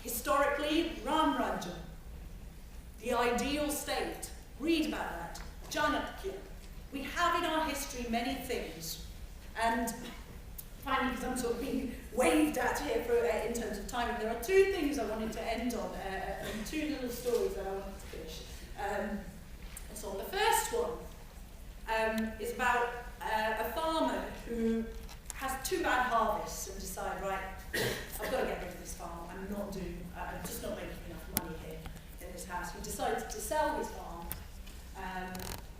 Historically, Ram Rajya, the ideal state. Read about that. Janakya. We have in our history many things. And finally, because I'm sort of being waved at here in terms of timing, there are two things I wanted to end on, and two little stories that I wanted to finish. So the first one is about a farmer who has two bad harvests and decide, right, I've got to get rid of this farm. I'm just not making enough money here in this house. He decides to sell his farm,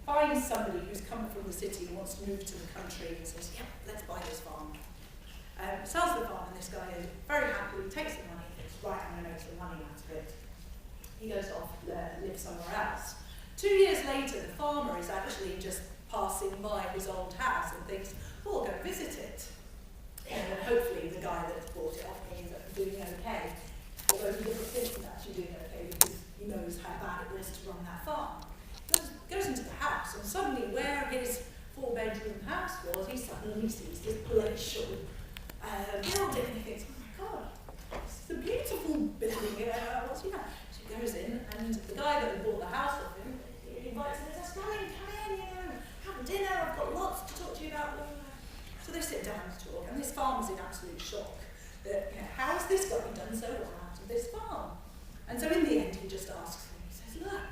finds somebody who's come from the city and wants to move to the country and says, yeah, let's buy this farm. Sells the farm, and this guy is very happy, takes the money, thinks, right, I'm going to make some money out of it. He goes off, lives somewhere else. 2 years later, the farmer is actually just passing by his old house and thinks, oh, I'll go visit it. And hopefully the guy that bought it off me is doing okay. Although he doesn't think he's actually doing okay because he knows how bad it was to run that farm. Goes into the house, and suddenly where his 4-bedroom house was, he suddenly sees this palatial building, and he thinks, oh my God, this is a beautiful building, what's he got? So he goes in, and the guy that had bought the house off him, he invites him and says, come in, have dinner, I've got lots to talk to you about. So they sit down to talk, and this farmer's in absolute shock that, how has this guy done so well out of this farm? And so in the end, he just asks him, he says, look,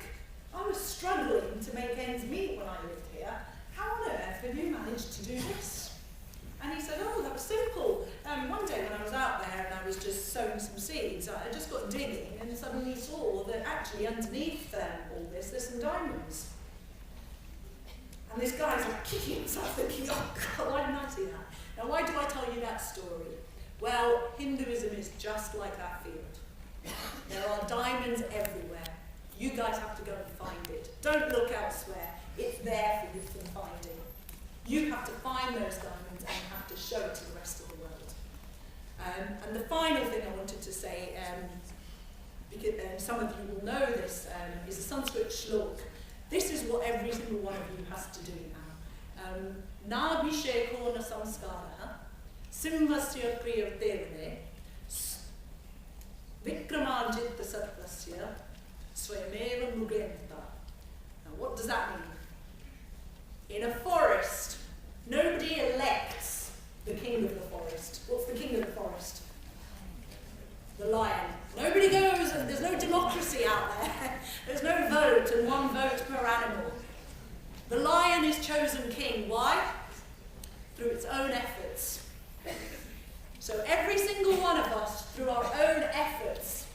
I was struggling to make ends meet when I lived here. How on earth have you managed to do this? And he said, oh, that was simple. One day when I was out there and I was just sowing some seeds, I just got digging and suddenly saw that actually underneath all this, there's some diamonds. And this guy's like kicking himself thinking, oh God, why didn't I see that? Now why do I tell you that story? Well, Hinduism is just like that field. There are diamonds everywhere. You guys have to go and find it. Don't look elsewhere. It's there for you to find it. You have to find those diamonds and you have to show it to the rest of the world. And the final thing I wanted to say, because some of you will know this, is a Sanskrit shlok. This is what every single one of you has to do now. Nabhishekho na samskara, simvasya priyatevane, vikramanjitta satvasya, swayameva mugenta. Now what does that mean? In a forest, nobody elects the king of the forest. What's the king of the forest? The lion. Nobody goes, and there's no democracy out there. There's no vote, and one vote per animal. The lion is chosen king. Why? Through its own efforts. So every single one of us, through our own efforts,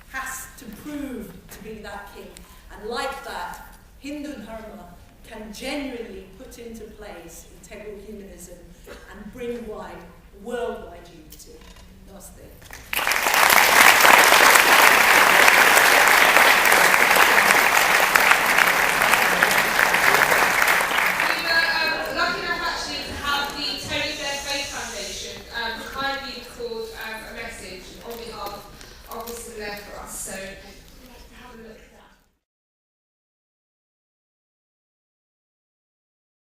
has to prove to be that king. And like that, Hindu Dharma can genuinely put into place integral humanism and bring worldwide unity. Namaste. For us, so have a look at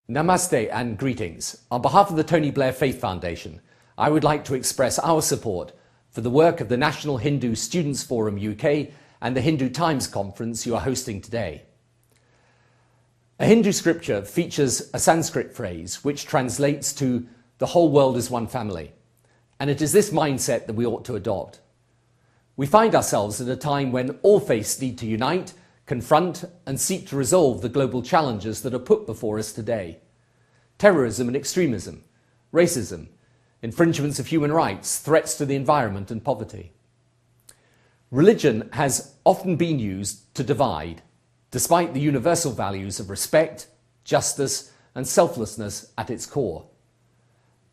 that. Namaste and greetings. On behalf of the Tony Blair Faith Foundation, I would like to express our support for the work of the National Hindu Students Forum UK and the Hindu Times Conference you are hosting today. A Hindu scripture features a Sanskrit phrase which translates to "the whole world is one family," and it is this mindset that we ought to adopt. We find ourselves at a time when all faiths need to unite, confront and seek to resolve the global challenges that are put before us today. Terrorism and extremism, racism, infringements of human rights, threats to the environment and poverty. Religion has often been used to divide, despite the universal values of respect, justice and selflessness at its core.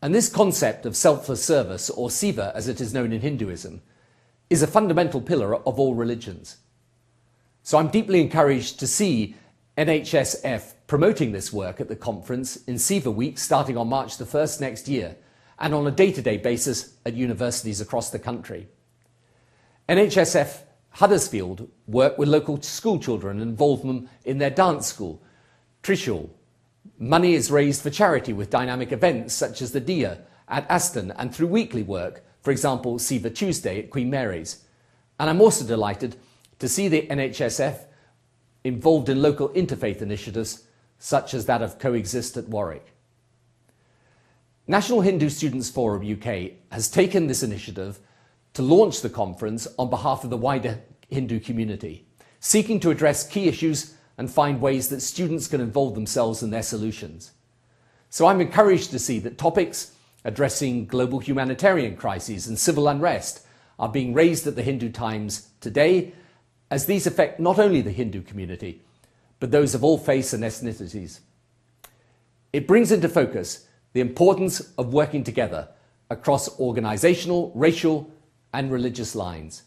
And this concept of selfless service, or Seva as it is known in Hinduism, is a fundamental pillar of all religions. So I'm deeply encouraged to see NHSF promoting this work at the conference in Seva Week starting on March the 1st next year and on a day-to-day basis at universities across the country. NHSF Huddersfield work with local school children and involve them in their dance school, Trishul. Money is raised for charity with dynamic events such as the Dia at Aston and through weekly work for example, Siva Tuesday at Queen Mary's. And I'm also delighted to see the NHSF involved in local interfaith initiatives such as that of Coexist at Warwick. National Hindu Students Forum UK has taken this initiative to launch the conference on behalf of the wider Hindu community, seeking to address key issues and find ways that students can involve themselves in their solutions. So I'm encouraged to see that topics addressing global humanitarian crises and civil unrest are being raised at the Hindu Times today, as these affect not only the Hindu community, but those of all faiths and ethnicities. It brings into focus the importance of working together across organisational, racial and religious lines.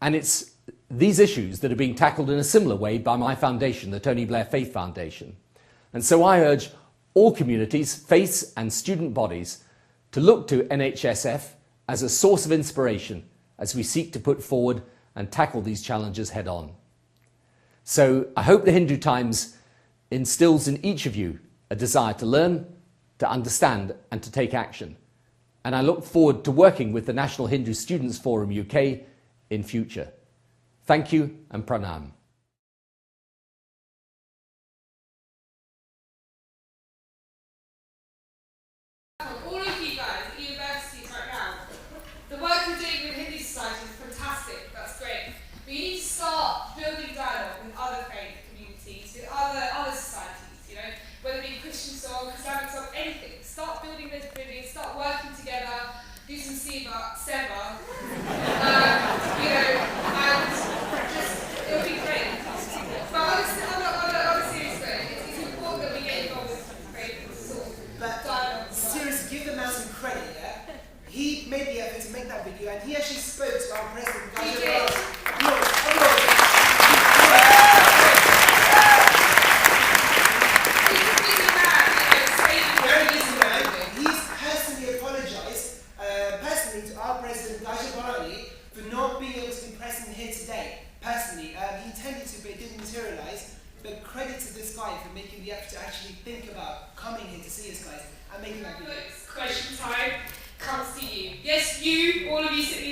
And it's these issues that are being tackled in a similar way by my foundation, the Tony Blair Faith Foundation. And so I urge all communities, faiths and student bodies to look to NHSF as a source of inspiration as we seek to put forward and tackle these challenges head on. So I hope the Hindu Times instills in each of you a desire to learn, to understand and to take action. And I look forward to working with the National Hindu Students Forum UK in future. Thank you and pranam. All of you guys at universities right now, the work you're doing with Hindu Society is fantastic, that's great. But you need to start building dialogue with other faith communities, with other societies, you know, whether it be Christian Soul, Islamic Soul, anything. Start building those bridges, start working together, do some seva, you know, and just, it'll be great. But on a serious note, it's important that we get involved with faith sort of dialogue. Seriously, give the man some credit, yeah? He made the effort to make that video and he actually spoke to our president. He did. He's personally apologised to our president, Gaja Barani, for not being able to be present here today. Personally, he intended to, but it didn't materialise. But credit to this guy for making the effort to actually think about coming here to see us guys and making that video. Question time comes to you. Yes, you, all of you sitting